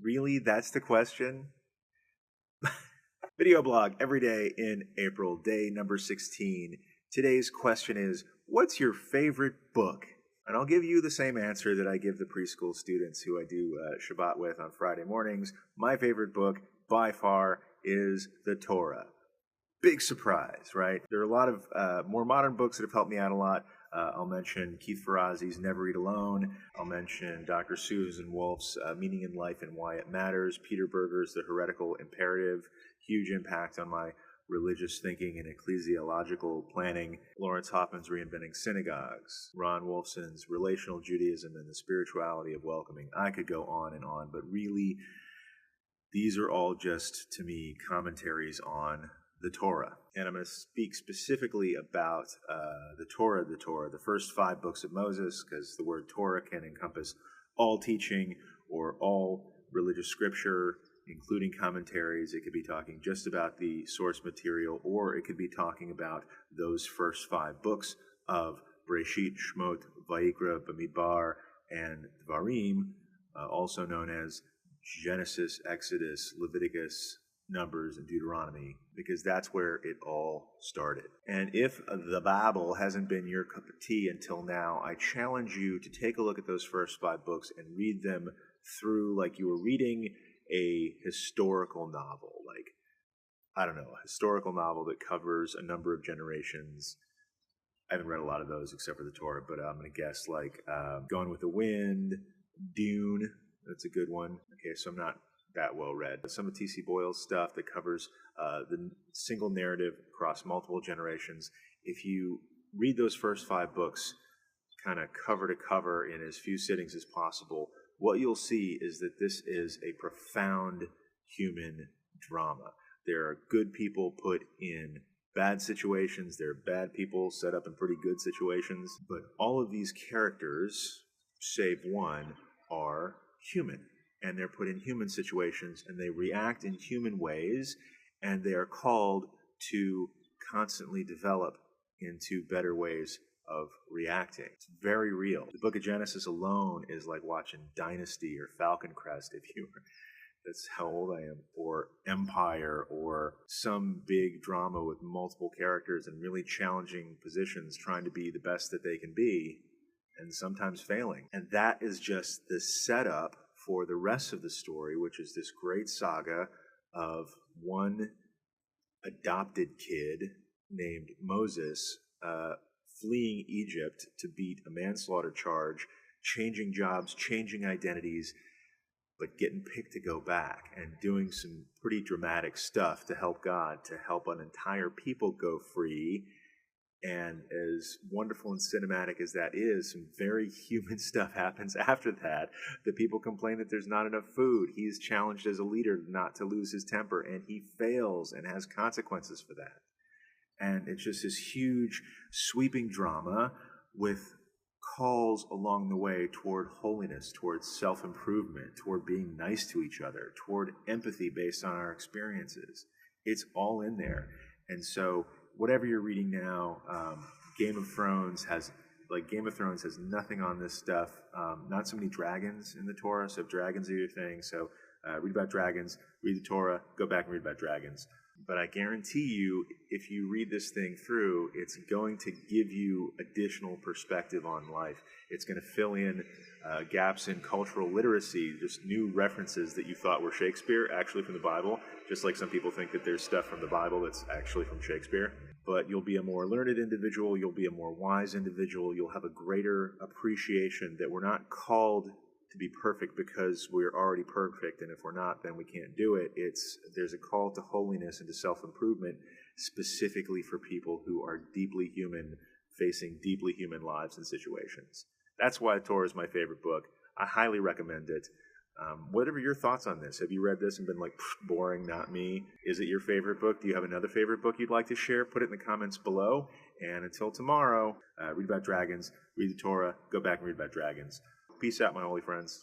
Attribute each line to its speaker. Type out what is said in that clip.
Speaker 1: Really? That's the question? Video blog every day in April, day number 16. Today's question is, what's your favorite book? And I'll give you the same answer that I give the preschool students who I do Shabbat with on Friday mornings. My favorite book, by far, is the Torah. Big surprise, right? There are a lot of more modern books that have helped me out a lot. I'll mention Keith Ferrazzi's Never Eat Alone. I'll mention Dr. Susan Wolf's Meaning in Life and Why It Matters. Peter Berger's The Heretical Imperative. Huge impact on my religious thinking and ecclesiological planning. Lawrence Hoffman's Reinventing Synagogues. Ron Wolfson's Relational Judaism and the Spirituality of Welcoming. I could go on, but really, these are all just, to me, commentaries on the Torah. And I'm going to speak specifically about the Torah, the first 5 books of Moses, because the word Torah can encompass all teaching or all religious scripture, including commentaries. It could be talking just about the source material, or it could be talking about those first 5 books of Breshit, Shmot, Vayikra, Bamidbar, and Dvarim, also known as Genesis, Exodus, Leviticus, Numbers, and Deuteronomy, because that's where it all started. And if the Bible hasn't been your cup of tea until now, I challenge you to take a look at those first 5 books and read them through like you were reading a historical novel, a historical novel that covers a number of generations. I haven't read a lot of those except for the Torah, but I'm going to guess Gone with the Wind, Dune, that's a good one. Okay, so I'm not that well read. Some of T.C. Boyle's stuff that covers the single narrative across multiple generations. If you read those first 5 books kind of cover to cover in as few sittings as possible, what you'll see is that this is a profound human drama. There are good people put in bad situations. There are bad people set up in pretty good situations. But all of these characters, save one, are human. And they're put in human situations, and they react in human ways, and they are called to constantly develop into better ways of reacting. It's very real. The book of Genesis alone is like watching Dynasty or Falcon Crest, that's how old I am, or Empire, or some big drama with multiple characters and really challenging positions trying to be the best that they can be, and sometimes failing. And that is just the setup for the rest of the story, which is this great saga of one adopted kid named Moses fleeing Egypt to beat a manslaughter charge, changing jobs, changing identities, but getting picked to go back and doing some pretty dramatic stuff to help God, to help an entire people go free. And as wonderful and cinematic as that is, some very human stuff happens after that. The people complain that there's not enough food. He's challenged as a leader not to lose his temper, and he fails and has consequences for that. And it's just this huge, sweeping drama with calls along the way toward holiness, toward self-improvement, toward being nice to each other, toward empathy based on our experiences. It's all in there. And so whatever you're reading now, Game of Thrones has nothing on this stuff. Not so many dragons in the Torah, so if dragons are your thing, so read about dragons, read the Torah, go back and read about dragons. But I guarantee you, if you read this thing through, it's going to give you additional perspective on life. It's going to fill in gaps in cultural literacy, just new references that you thought were Shakespeare, actually from the Bible, just like some people think that there's stuff from the Bible that's actually from Shakespeare. But you'll be a more learned individual, you'll be a more wise individual, you'll have a greater appreciation that we're not called to be perfect because we're already perfect, and if we're not, then we can't do it. There's a call to holiness and to self-improvement specifically for people who are deeply human, facing deeply human lives and situations. That's why Torah is my favorite book. I highly recommend it. What are your thoughts on this? Have you read this and been like, boring, not me? Is it your favorite book? Do you have another favorite book you'd like to share? Put it in the comments below. And until tomorrow, read about dragons, read the Torah, go back and read about dragons. Peace out, my holy friends.